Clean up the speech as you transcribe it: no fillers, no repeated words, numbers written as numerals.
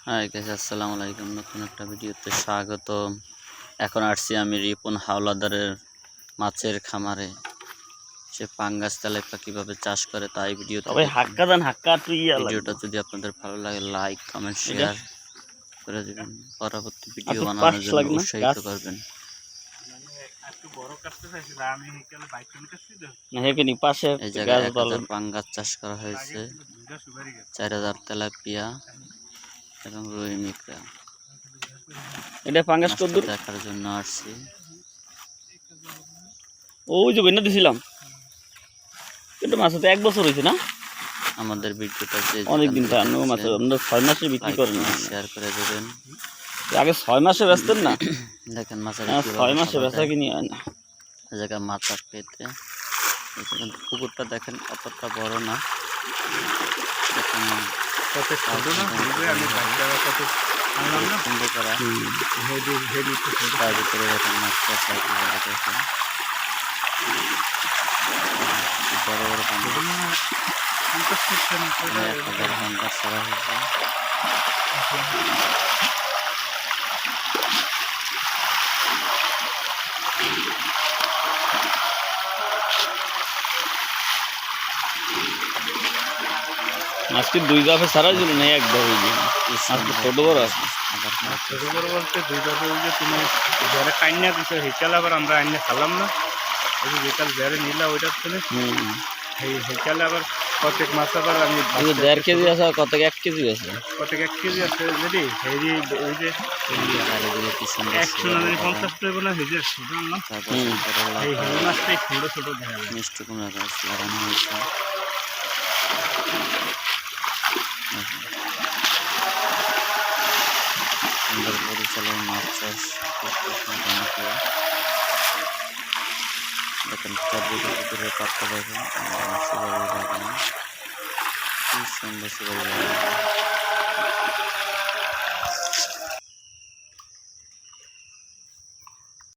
Hi guys, আসসালামু আলাইকুম। নতুন একটা ভিডিওতে স্বাগত। এখন আসছি আমি রিপন হাওলাদারের মাছের খামারে। সে পাঙ্গাস তেলাপিয়া কিভাবে চাষ করে তাই ভিডিওতে ভিডিওটা যদি আপনাদের ভালো লাগে লাইক কমেন্ট শেয়ার করে দিবেন, পরবর্তী ভিডিও বানানোর জন্য উৎসাহিত করবেন। এই জায়গায় 1000 পাঙ্গাস চাষ করা হয়েছে, 4000 তেলাপিয়া এবং রুই মিকরা। এটা পাঙ্গাস কদ্দুর দেখার জন্য আসছি। ওই যে বন্যা দিছিলাম কিন্তু মাছ তো 1 বছর হয়েছে না আমাদের ভিডিওটা অনেকদিন মাছ আমরা 6 মাসে বিক্রি করেন, শেয়ার করে দেবেন। আগে 6 মাসে বেচতেন না, দেখেন মাছের 6 মাসে বেচা কিনি হয় না। এই জায়গায় মাছ পেতে পুকুরটা দেখেন অতটা বড় না, দেখেন কত সুন্দর করা। তার ভিতরে দেখেন মাছটা দেখেন বড় বড় পাঙ্গাস ছাড়া হয়েছে। আজকে 2 দফে ছাড়া ছিল না, 1 দফে আজকে ছোট বড় আছে। ছোট বড় বলতে 2 দফে ওই যে তুমি যারা কাইনা দিছো হেচাল আবার আমরা আইনে খালাম না, ওই যে যেকাল যারে নিলা ওইটার থেকে এই হেচালে আবার কতক মাছ আবার আমি 1.5 কেজি আছে, কতক 1 কেজি আছে, কতক 1 কেজি আছে যদি হেরি ওই যে 150 টাকা না হেজি সুদান না। এই হেরি মাছটাই ছোট ছোট দেখা যায়। মিষ্টি কুমড়া গাছ লাগানো হয়েছে। সুন্দর পরিচালনা মাছ চাষ দেখেন, পুকুরের পাত্তা দেখেন, সুন্দর সুন্দর